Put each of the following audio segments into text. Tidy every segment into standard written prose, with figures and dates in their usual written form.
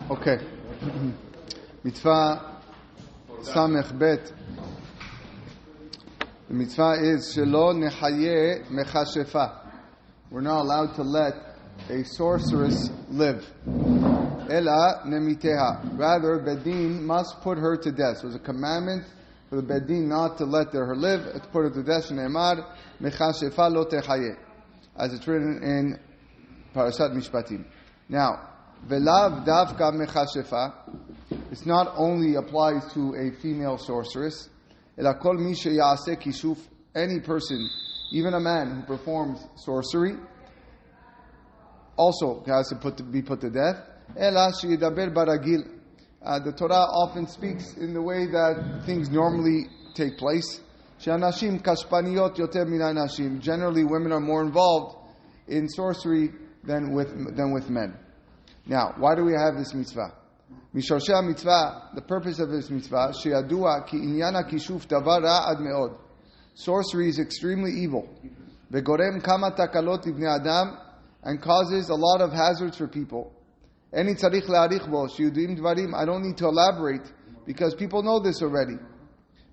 Okay. Mitzvah Samech Bet. The mitzvah is Shelo Nechaye Mechashefa. We're not allowed to let a sorceress live. Ela Nemiteha. Rather, Bedin must put her to death. So it's a commandment for the Bedin not to let her live, to put her to death. Shneimar Mechashefa lo techaye, as it's written in Parashat Mishpatim. Now, Velav davka mechashefa. It's not only applies to a female sorceress. Ela kol mi sheyaseh kishuf. Any person, even a man who performs sorcery, also has to be put to death. Ela sheyidaber baragil. The Torah often speaks in the way that things normally take place. She'anashim kashpaniyot yoter min hanashim. Generally, women are more involved in sorcery than with men. Now, why do we have this mitzvah? Mishorshei mitzvah, the purpose of this mitzvah, sheyadua ki inyana kishuf davar ra'ad meod. Sorcery is extremely evil. Vegorem kama takalot libnei adam, and causes a lot of hazards for people. Eni tzarich le'arich bo sheyudim dvarim. I don't need to elaborate because people know this already.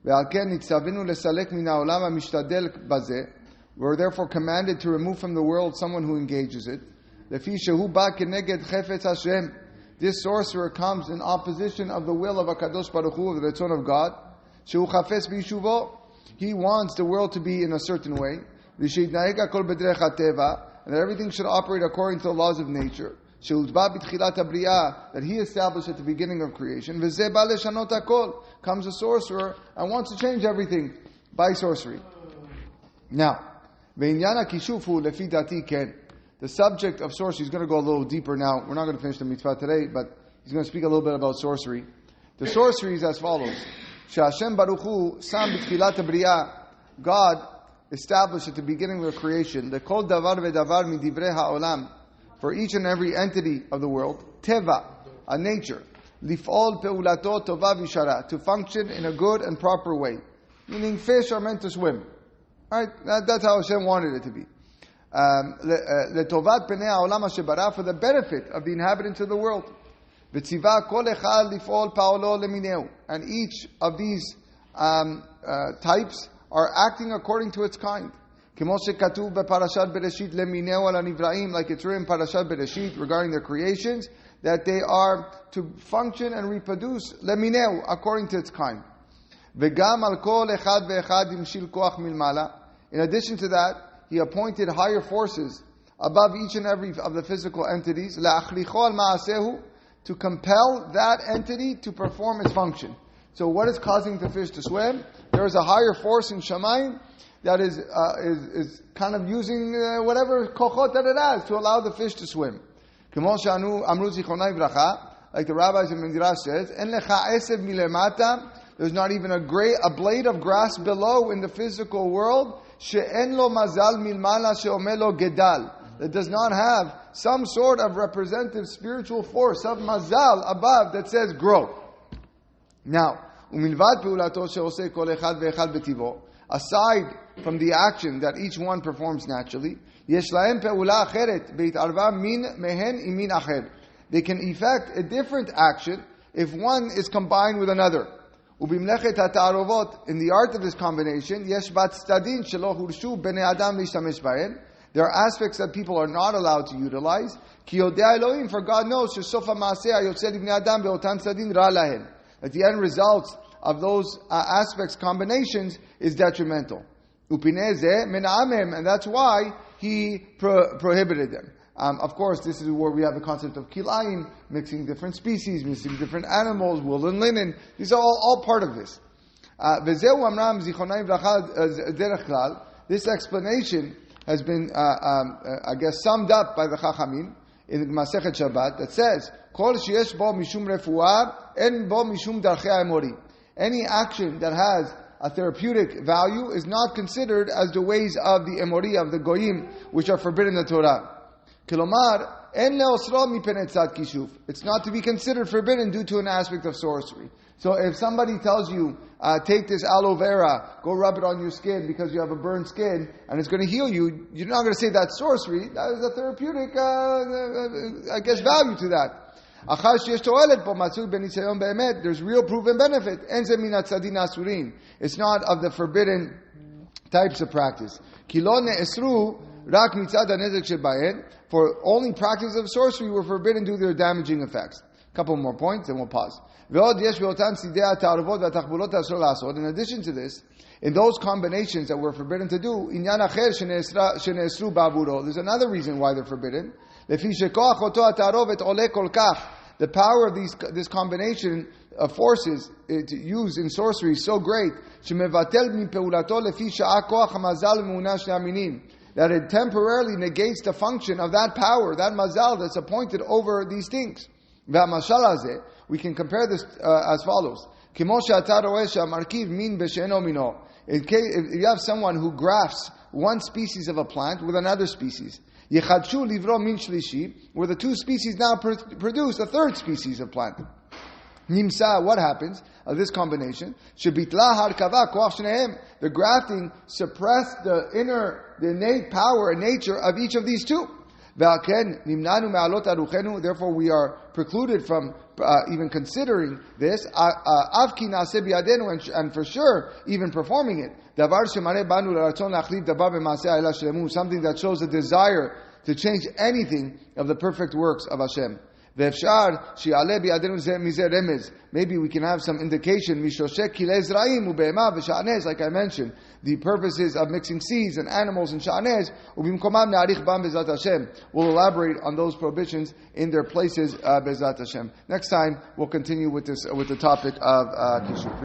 Ve'al ken nitzavenu lesalek min ha'olam ha'mishtadel bazeh. We're therefore commanded to remove from the world someone who engages it. This sorcerer comes in opposition of the will of HaKadosh Baruch Hu, of the Ratzon of God. He wants the world to be in a certain way, and that everything should operate according to the laws of nature, that he established at the beginning of creation. Comes a sorcerer and wants to change everything by sorcery. Now, the subject of sorcery is going to go a little deeper now. We're not going to finish the mitzvah today, but he's going to speak a little bit about sorcery. The sorcery is as follows. Hashem Baruch Hu Sam b'tchilat habriyah. God established at the beginning of the creation, the kol davar vedavar midivrei ha'olam, for each and every entity of the world, teva, a nature, lif'ol pe'ulato tova v'shara, to function in a good and proper way. Meaning fish are meant to swim. Right? That's how Hashem wanted it to be. Letovat penei ha'olam hashebara, for the benefit of the inhabitants of the world. V'tziva kol echad lif'ol pa'olo lemineu, and each of these types are acting according to its kind. Kemo shekatuv beparashat Bereshit lemineu al hanivraim, like it's written in Parashat Bereshit regarding their creations, that they are to function and reproduce lemineu, according to its kind. V'gam al kol echad ve'echad imshil koach milmala. In addition to that, he appointed higher forces above each and every of the physical entities, to compel that entity to perform its function. So what is causing the fish to swim? There is a higher force in Shamayim that is kind of using whatever kochot that it has to allow the fish to swim. Like the rabbis in Midrash says, there's not even a blade of grass below in the physical world that does not have some sort of representative spiritual force of mazal above that says grow. Now, aside from the action that each one performs naturally, they can effect a different action if one is combined with another. In the art of this combination, there are aspects that people are not allowed to utilize. For God knows that the end result of those aspects, combinations, is detrimental. And that's why he prohibited them. Of course, this is where we have the concept of kilayim, mixing different species, mixing different animals, wool and linen. These are all part of this. This explanation has been, summed up by the Chachamim in Masechet Shabbat that says, "Kol sheyesh bo mishum refuah, en bo mishum darchei ha'emori." Any action that has a therapeutic value is not considered as the ways of the emori, of the goyim, which are forbidden in the Torah. Kilomar, en leosro mipnei tzad kishuf. It's not to be considered forbidden due to an aspect of sorcery. So if somebody tells you, take this aloe vera, go rub it on your skin because you have a burned skin, and it's going to heal you, you're not going to say that's sorcery. That is a therapeutic, value to that. There's real proven benefit. It's not of the forbidden types of practice. For only practice of sorcery were forbidden due to their damaging effects. Couple more points and we'll pause. In addition to this, in those combinations that we're forbidden to do, there's another reason why they're forbidden. The power of this combination of forces used in sorcery is so great that it temporarily negates the function of that power, that mazal that's appointed over these things. We can compare this as follows. If you have someone who grafts one species of a plant with another species, where the two species now produce a third species of plant. Nimsa, what happens of this combination? The grafting suppressed the innate power and nature of each of these two. Therefore, we are precluded from even considering this, and for sure, even performing it. Something that shows a desire to change anything of the perfect works of Hashem. Maybe we can have some indication, like I mentioned, the purposes of mixing seeds and animals and sha'anez. We'll elaborate on those prohibitions in their places, Bezat Hashem. Next time, we'll continue with the topic of Kishur.